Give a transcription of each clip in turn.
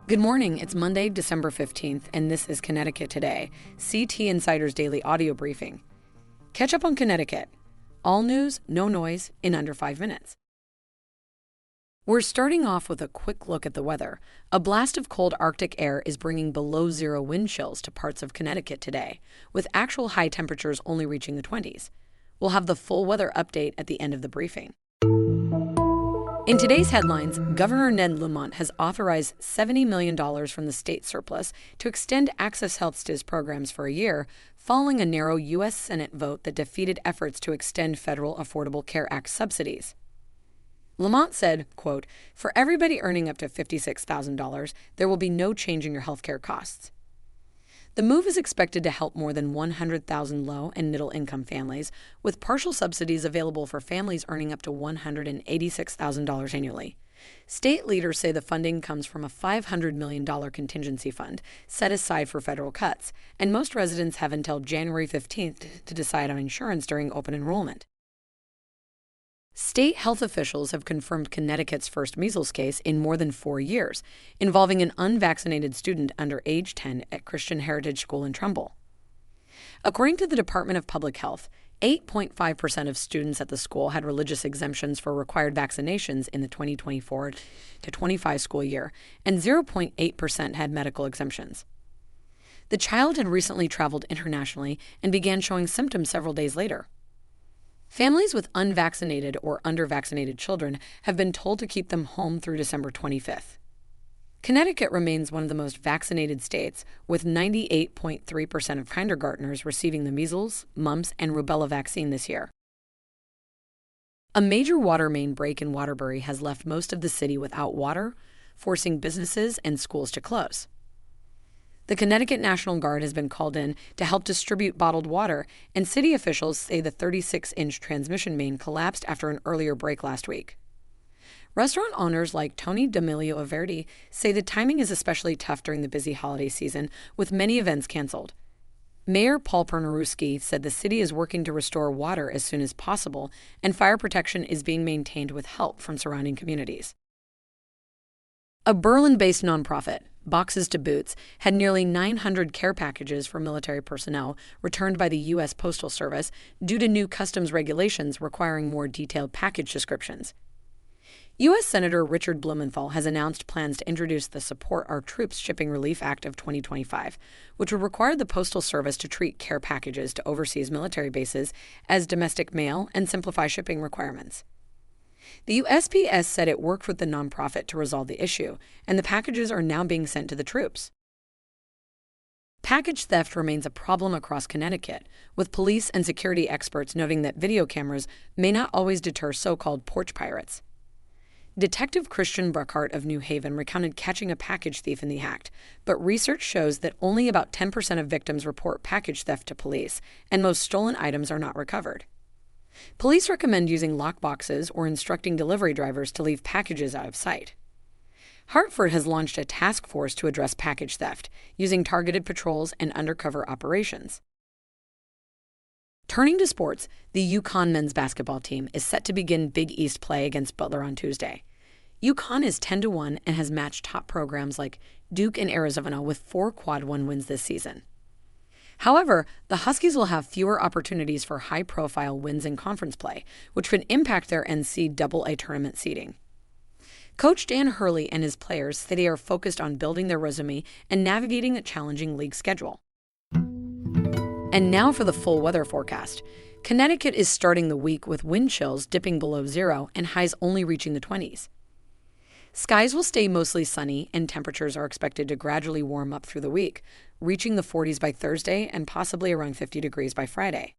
Good morning. It's Monday, December 15th, and this is Connecticut Today, CT Insider's daily audio briefing. Catch up on Connecticut. All news, no noise, in under 5 minutes. We're starting off with a quick look at the weather. A blast of cold Arctic air is bringing below-zero wind chills to parts of Connecticut today, with actual high temperatures only reaching the 20s. We'll have the full weather update at the end of the briefing. In today's headlines, Governor Ned Lamont has authorized $70 million from the state surplus to extend Access Health STIS programs for a year, following a narrow U.S. Senate vote that defeated efforts to extend federal Affordable Care Act subsidies. Lamont said, quote, "For everybody earning up to $56,000, there will be no change in your health care costs." The move is expected to help more than 100,000 low and middle-income families, with partial subsidies available for families earning up to $186,000 annually. State leaders say the funding comes from a $500 million contingency fund set aside for federal cuts, and most residents have until January 15th to decide on insurance during open enrollment. State health officials have confirmed Connecticut's first measles case in more than 4 years, involving an unvaccinated student under age 10 at Christian Heritage School in Trumbull. According to the Department of Public Health, 8.5% of students at the school had religious exemptions for required vaccinations in the 2024 to 25 school year, and 0.8% had medical exemptions. The child had recently traveled internationally and began showing symptoms several days later. Families with unvaccinated or undervaccinated children have been told to keep them home through December 25th. Connecticut remains one of the most vaccinated states, with 98.3% of kindergartners receiving the measles, mumps, and rubella vaccine this year. A major water main break in Waterbury has left most of the city without water, forcing businesses and schools to close. The Connecticut National Guard has been called in to help distribute bottled water, and city officials say the 36-inch transmission main collapsed after an earlier break last week. Restaurant owners like Tony D'Amelio of Verdi say the timing is especially tough during the busy holiday season, with many events canceled. Mayor Paul Pernaruski said the city is working to restore water as soon as possible, and fire protection is being maintained with help from surrounding communities. A Berlin-based nonprofit, Boxes to Boots, had nearly 900 care packages for military personnel returned by the U.S. Postal Service due to new customs regulations requiring more detailed package descriptions. U.S. Senator Richard Blumenthal has announced plans to introduce the Support Our Troops Shipping Relief Act of 2025, which would require the Postal Service to treat care packages to overseas military bases as domestic mail and simplify shipping requirements. The USPS said it worked with the nonprofit to resolve the issue, and the packages are now being sent to the troops. Package theft remains a problem across Connecticut, with police and security experts noting that video cameras may not always deter so-called porch pirates. Detective Christian Bruckhart of New Haven recounted catching a package thief in the act, but research shows that only about 10% of victims report package theft to police, and most stolen items are not recovered. Police recommend using lockboxes or instructing delivery drivers to leave packages out of sight. Hartford has launched a task force to address package theft, using targeted patrols and undercover operations. Turning to sports, the UConn men's basketball team is set to begin Big East play against Butler on Tuesday. UConn is 10-1 and has matched top programs like Duke and Arizona with 4 Quad 1 wins this season. However, the Huskies will have fewer opportunities for high-profile wins in conference play, which could impact their NCAA tournament seeding. Coach Dan Hurley and his players say they are focused on building their resume and navigating a challenging league schedule. And now for the full weather forecast. Connecticut is starting the week with wind chills dipping below zero and highs only reaching the 20s. Skies will stay mostly sunny, and temperatures are expected to gradually warm up through the week, reaching the 40s by Thursday and possibly around 50 degrees by Friday.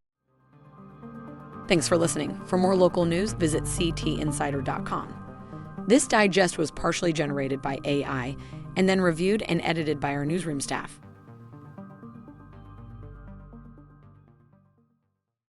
Thanks for listening. For more local news, visit ctinsider.com. This digest was partially generated by AI and then reviewed and edited by our newsroom staff.